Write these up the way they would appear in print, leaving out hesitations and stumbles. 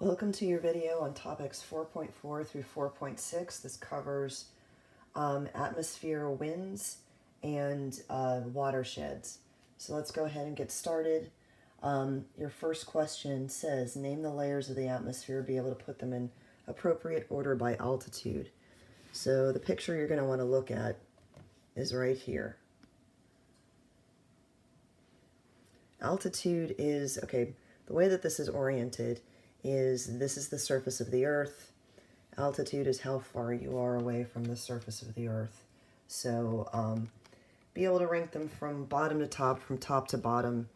Welcome to your video on topics 4.4 through 4.6. This covers atmosphere winds and watersheds. So let's go ahead and get started. Your first question says, name the layers of the atmosphere, be able to put them in appropriate order by altitude. So the picture you're going to want to look at is right here. Altitude is, okay, the way that this is oriented is this is the surface of the Earth. Altitude is how far you are away from the surface of the Earth. So be able to rank them from bottom to top, from top to bottom.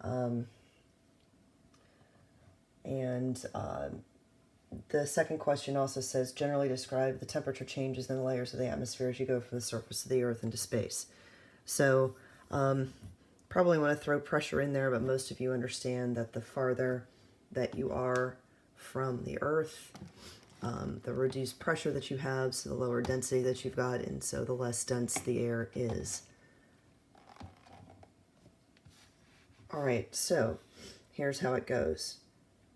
The second question also says, generally describe the temperature changes in the layers of the atmosphere as you go from the surface of the Earth into space. So probably want to throw pressure in there, but most of you understand that the farther that you are from the Earth, the reduced pressure that you have, so the lower density that you've got, and so the less dense the air is. All right, so here's how it goes.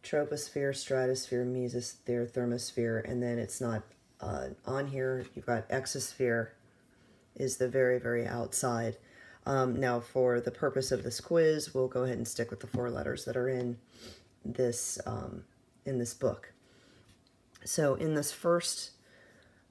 Troposphere, stratosphere, mesosphere, thermosphere, and then it's not on here. You've got exosphere is the very, very outside. Now, for the purpose of this quiz, we'll go ahead and stick with the 4 letters that are in this book. So in this first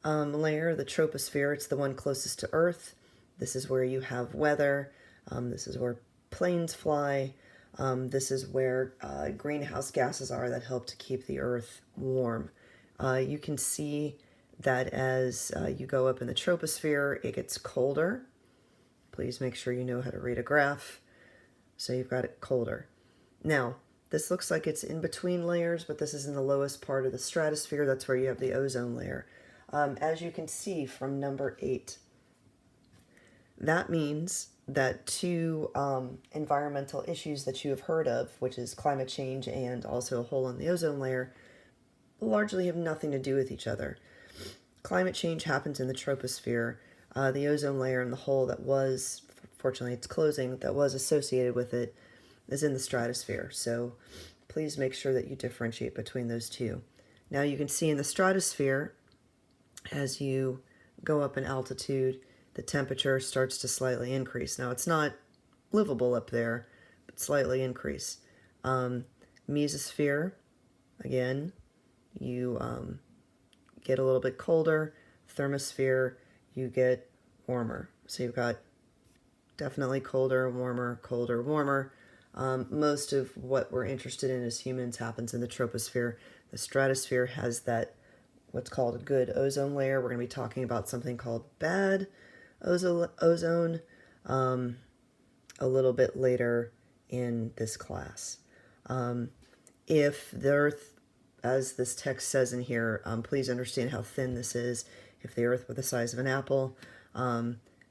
layer, the troposphere, it's the one closest to Earth. This is where you have weather. This is where planes fly. This is where greenhouse gases are that help to keep the Earth warm. You can see that as you go up in the troposphere, it gets colder. Please make sure you know how to read a graph. So you've got it colder. Now, this looks like it's in between layers, but this is in the lowest part of the stratosphere. That's where you have the ozone layer. As you can see from number 8, that means that 2 environmental issues that you have heard of, which is climate change and also a hole in the ozone layer, largely have nothing to do with each other. Climate change happens in the troposphere. The ozone layer and the hole that was, fortunately it's closing, that was associated with it is in the stratosphere. So please make sure that you differentiate between those two. Now you can see in the stratosphere, as you go up in altitude, the temperature starts to slightly increase. Now it's not livable up there, but slightly increase. Mesosphere, again, you get a little bit colder. Thermosphere, you get warmer. So you've got definitely colder, warmer, colder, warmer. Most of what we're interested in as humans happens in the troposphere. The stratosphere has that, what's called a good ozone layer. We're going to be talking about something called bad ozone a little bit later in this class. If the Earth, as this text says in here, please understand how thin this is. If the Earth were the size of an apple,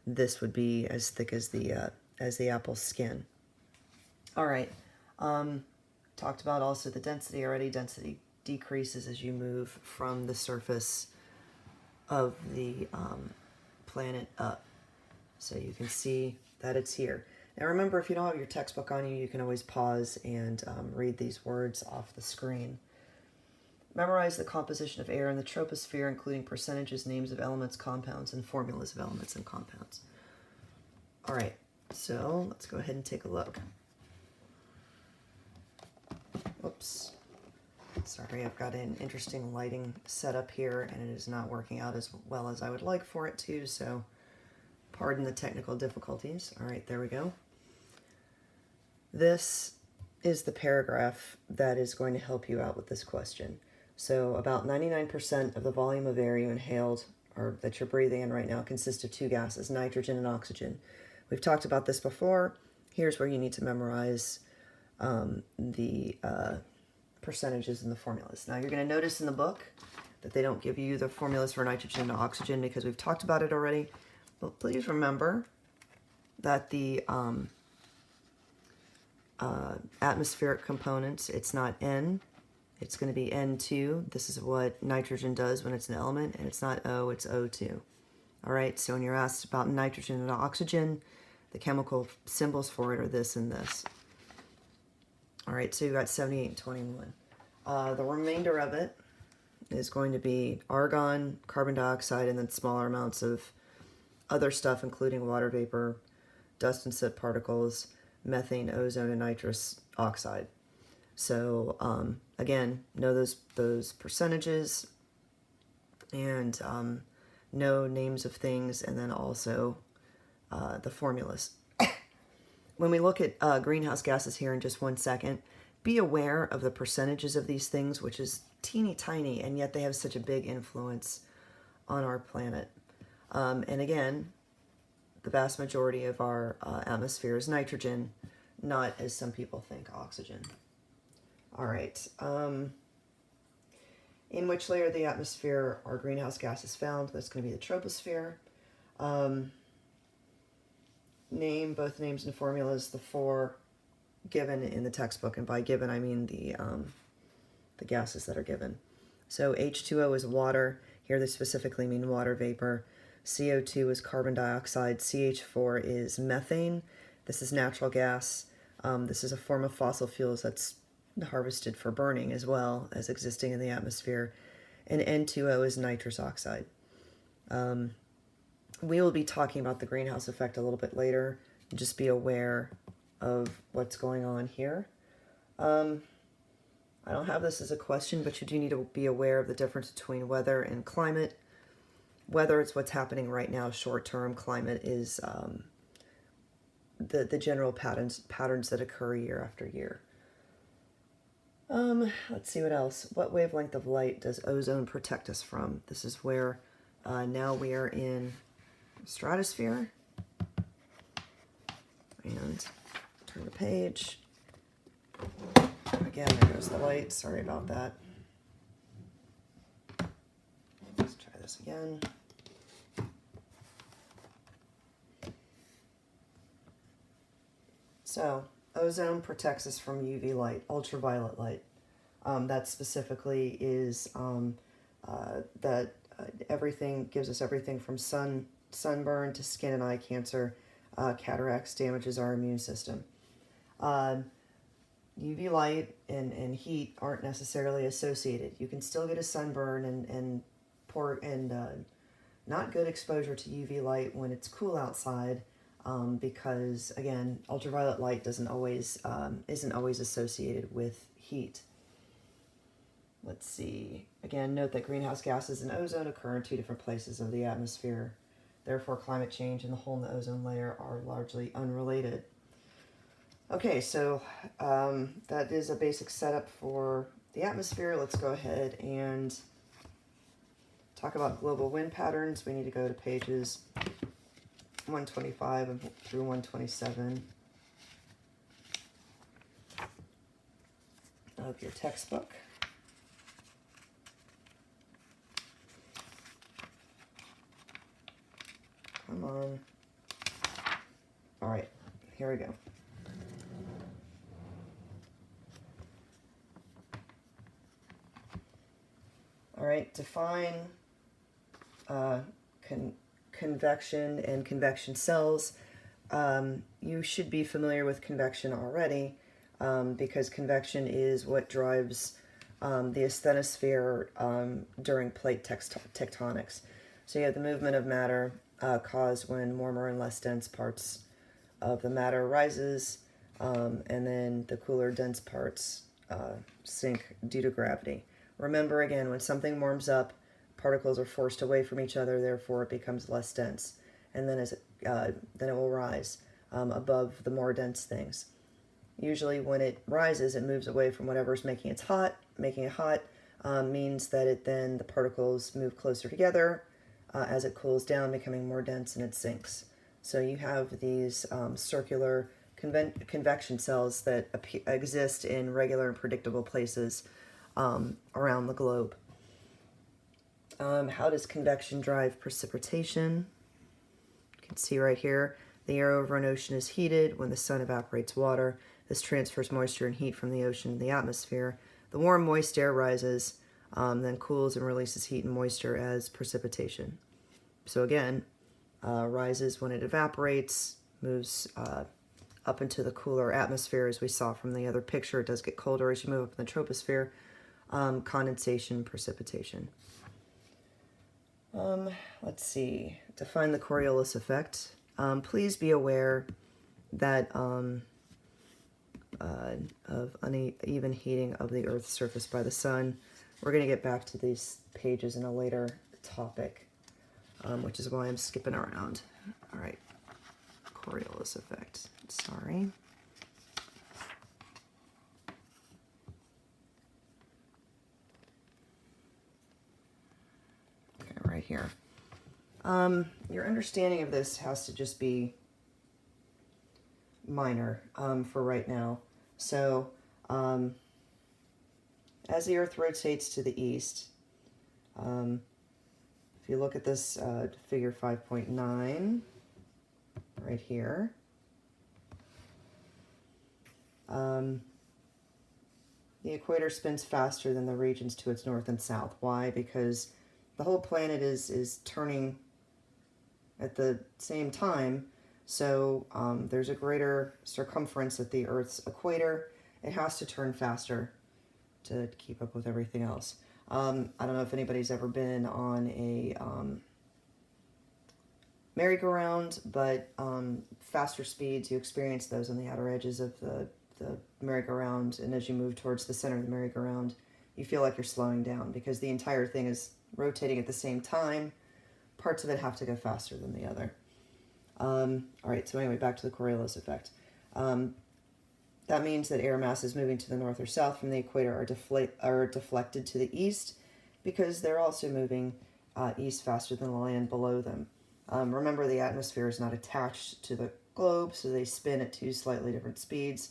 this would be as thick as the apple's skin. All right. Talked about also the density already. Density decreases as you move from the surface of the planet up. So you can see that it's here. Now remember, if you don't have your textbook on you, you can always pause and read these words off the screen. Memorize the composition of air in the troposphere, including percentages, names of elements, compounds, and formulas of elements and compounds. All right, so let's go ahead and take a look. Oops. Sorry, I've got an interesting lighting setup here, and it is not working out as well as I would like for it to, so pardon the technical difficulties. All right, there we go. This is the paragraph that is going to help you out with this question. So about 99% of the volume of air you inhaled, or that you're breathing in right now, consists of 2 gases, nitrogen and oxygen. We've talked about this before. Here's where you need to memorize the percentages and the formulas. Now you're going to notice in the book that they don't give you the formulas for nitrogen and oxygen because we've talked about it already. But please remember that the atmospheric components, it's not N, it's going to be N2. This is what nitrogen does when it's an element, and it's not O, it's O2. All right, so when you're asked about nitrogen and oxygen, the chemical symbols for it are this and this. All right, so you've got 78 and 21. The remainder of it is going to be argon, carbon dioxide, and then smaller amounts of other stuff, including water vapor, dust and soot particles, methane, ozone, and nitrous oxide. So again, know those percentages and know names of things, and then also the formulas. When we look at greenhouse gases here in just 1 second, be aware of the percentages of these things, which is teeny tiny, and yet they have such a big influence on our planet. And again, the vast majority of our atmosphere is nitrogen, not, as some people think, oxygen. All right. In which layer of the atmosphere are greenhouse gases found? That's going to be the troposphere. Name both names and formulas, the 4 given in the textbook, and by given I mean the gases that are given. So H2O is water. Here they specifically mean water vapor. CO2 is carbon dioxide. CH4 is methane. This is natural gas. This is a form of fossil fuels that's harvested for burning as well as existing in the atmosphere. And N2O is nitrous oxide. We will be talking about the greenhouse effect a little bit later. Just be aware of what's going on here. I don't have this as a question, but you do need to be aware of the difference between weather and climate. Weather is what's happening right now, short-term. Climate is the general patterns that occur year after year. Let's see what else. What wavelength of light does ozone protect us from? This is where now we are in stratosphere. And turn the page. Again, there goes the light. Sorry about that. Let's try this again. So, ozone protects us from UV light, ultraviolet light. That specifically is that everything gives us everything from sunburn to skin and eye cancer. Cataracts damages our immune system. UV light and heat aren't necessarily associated. You can still get a sunburn and not good exposure to UV light when it's cool outside, because again, ultraviolet light isn't always associated with heat. Let's see. Again, note that greenhouse gases and ozone occur in 2 different places of the atmosphere. Therefore, climate change and the hole in the ozone layer are largely unrelated. Okay, so that is a basic setup for the atmosphere. Let's go ahead and talk about global wind patterns. We need to go to pages 125 through 127 of your textbook. Come on. All right, here we go. All right, define convection and convection cells. You should be familiar with convection already, because convection is what drives the asthenosphere during plate tectonics. So you have the movement of matter caused when warmer and less dense parts of the matter rises, and then the cooler dense parts sink due to gravity. Remember again, when something warms up, particles are forced away from each other, therefore it becomes less dense, and then then it will rise above the more dense things. Usually when it rises, it moves away from whatever's making it hot. Making it hot means that the particles move closer together as it cools down, becoming more dense, and it sinks. So you have these circular convection cells that exist in regular and predictable places around the globe. How does convection drive precipitation? You can see right here, the air over an ocean is heated when the sun evaporates water. This transfers moisture and heat from the ocean to the atmosphere. The warm, moist air rises, then cools and releases heat and moisture as precipitation. So again, rises when it evaporates, moves up into the cooler atmosphere, as we saw from the other picture. It does get colder as you move up in the troposphere. condensation, precipitation. Let's see. Define the Coriolis effect. Please be aware that of uneven heating of the Earth's surface by the sun. We're going to get back to these pages in a later topic, which is why I'm skipping around. All right, Coriolis effect. Sorry. Okay, right here. Your understanding of this has to just be minor for right now. So, as the Earth rotates to the east, if you look at this figure 5.9 right here, the equator spins faster than the regions to its north and south. Why? Because the whole planet is turning at the same time, so there's a greater circumference at the Earth's equator. It has to turn faster to keep up with everything else. I don't know if anybody's ever been on a merry-go-round, but faster speeds, you experience those on the outer edges of the merry-go-round, and as you move towards the center of the merry-go-round, you feel like you're slowing down because the entire thing is rotating at the same time. Parts of it have to go faster than the other. All right, so anyway, back to the Coriolis effect. That means that air masses moving to the north or south from the equator are deflected to the east because they're also moving east faster than the land below them. Remember, the atmosphere is not attached to the globe, so they spin at two slightly different speeds.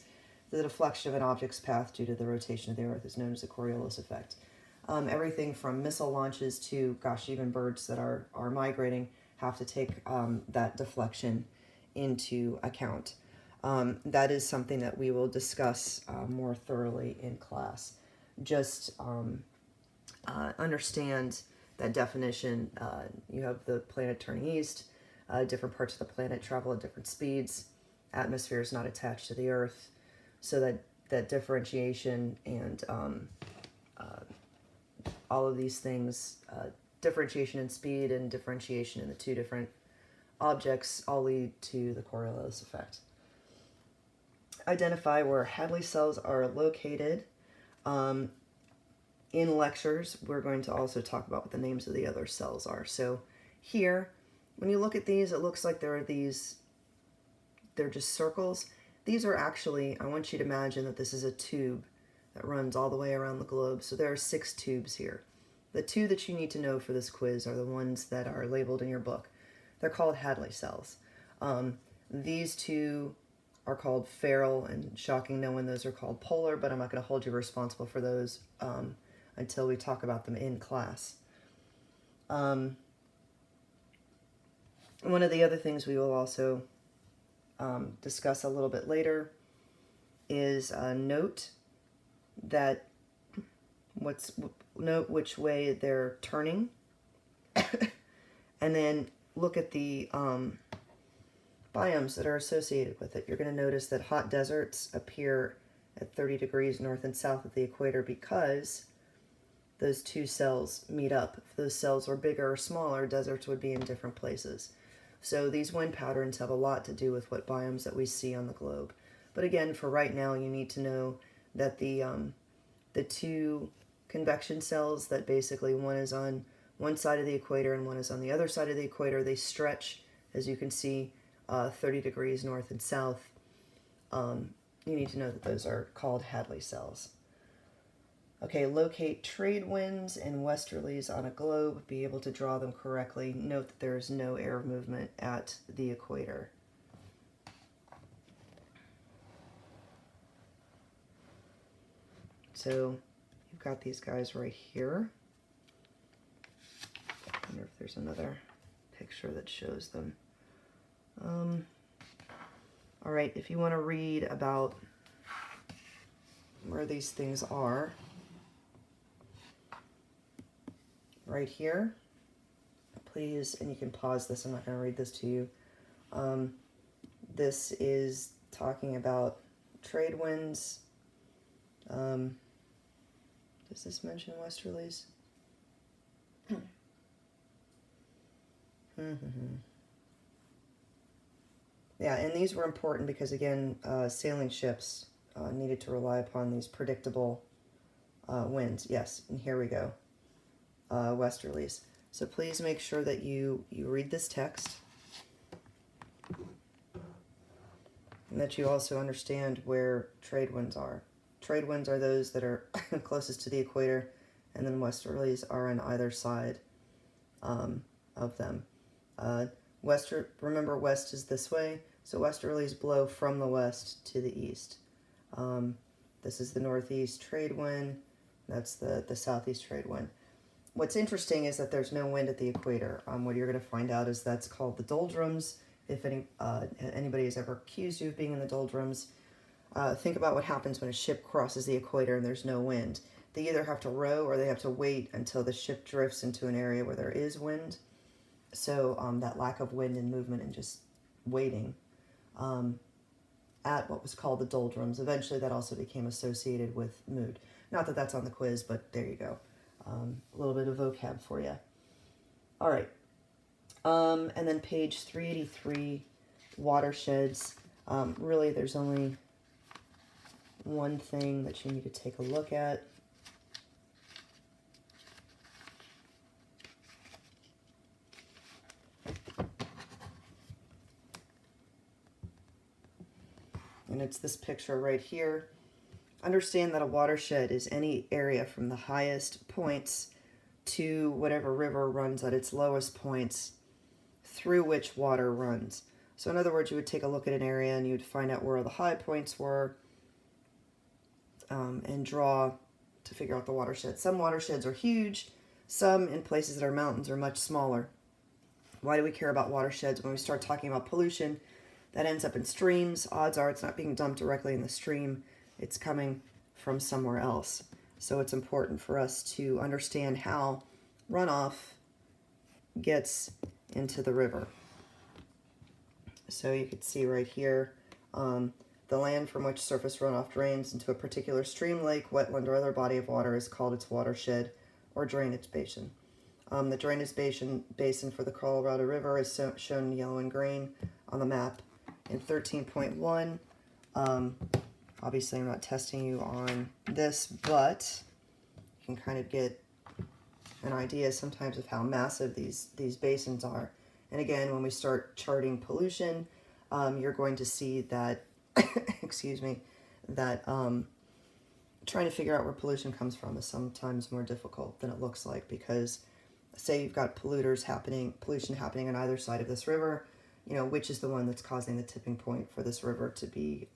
The deflection of an object's path due to the rotation of the Earth is known as the Coriolis effect. Everything from missile launches to, gosh, even birds that are migrating have to take that deflection into account. That is something that we will discuss more thoroughly in class. Just understand that definition. You have the planet turning east. Different parts of the planet travel at different speeds. Atmosphere is not attached to the Earth. So that differentiation and all of these things, differentiation in speed and differentiation in the two different objects, all lead to the Coriolis effect. Identify where Hadley cells are located. In lectures, we're going to also talk about what the names of the other cells are. So here, when you look at these, it looks like they're just circles. These are actually, I want you to imagine that this is a tube that runs all the way around the globe. So there are 6 tubes here. The 2 that you need to know for this quiz are the ones that are labeled in your book. They're called Hadley cells. These 2 are called feral, and shocking no one, those are called polar, but I'm not going to hold you responsible for those until we talk about them in class. One of the other things we will also discuss a little bit later is note which way they're turning, and then look at the biomes that are associated with it. You're going to notice that hot deserts appear at 30 degrees north and south of the equator because those 2 cells meet up. If those cells were bigger or smaller, deserts would be in different places. So these wind patterns have a lot to do with what biomes that we see on the globe. But again, for right now, you need to know that the 2 convection cells, that basically one is on one side of the equator and one is on the other side of the equator, they stretch, as you can see, 30 degrees north and south. You need to know that those are called Hadley cells. Okay, locate trade winds and westerlies on a globe. Be able to draw them correctly. Note that there is no air movement at the equator. So you've got these guys right here. I wonder if there's another picture that shows them. All right, if you want to read about where these things are, right here, please, and you can pause this, I'm not going to read this to you. This is talking about trade winds. Does this mention westerlies? Yeah, and these were important because, again, sailing ships needed to rely upon these predictable winds. Yes, and here we go. Westerlies. So please make sure that you read this text and that you also understand where trade winds are. Trade winds are those that are closest to the equator, and then westerlies are on either side of them. Remember, west is this way, so westerlies blow from the west to the east. This is the northeast trade wind. That's the southeast trade wind. What's interesting is that there's no wind at the equator. What you're going to find out is that's called the doldrums. If anybody has ever accused you of being in the doldrums, think about what happens when a ship crosses the equator and there's no wind. They either have to row or they have to wait until the ship drifts into an area where there is wind. So that lack of wind and movement and just waiting at what was called the doldrums. Eventually that also became associated with mood. Not that that's on the quiz, but there you go. A little bit of vocab for you. All right. And then page 383, watersheds. Really, there's only one thing that you need to take a look at. And it's this picture right here. Understand that a watershed is any area from the highest points to whatever river runs at its lowest points through which water runs. So in other words, you would take a look at an area and you'd find out where all the high points were and draw to figure out the watershed. Some watersheds are huge. Some in places that are mountains are much smaller. Why do we care about watersheds? When we start talking about pollution that ends up in streams, odds are it's not being dumped directly in the stream. It's coming from somewhere else. So it's important for us to understand how runoff gets into the river. So you can see right here, the land from which surface runoff drains into a particular stream, lake, wetland, or other body of water is called its watershed or drainage basin. The drainage basin for the Colorado River is shown in yellow and green on the map in 13.1. Obviously, I'm not testing you on this, but you can kind of get an idea sometimes of how massive these basins are. And again, when we start charting pollution, you're going to see that, excuse me, that trying to figure out where pollution comes from is sometimes more difficult than it looks like, because say you've got pollution happening on either side of this river, you know, which is the one that's causing the tipping point for this river to be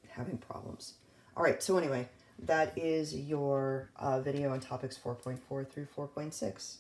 having problems. All right, so anyway, that is your video on topics 4.4 through 4.6.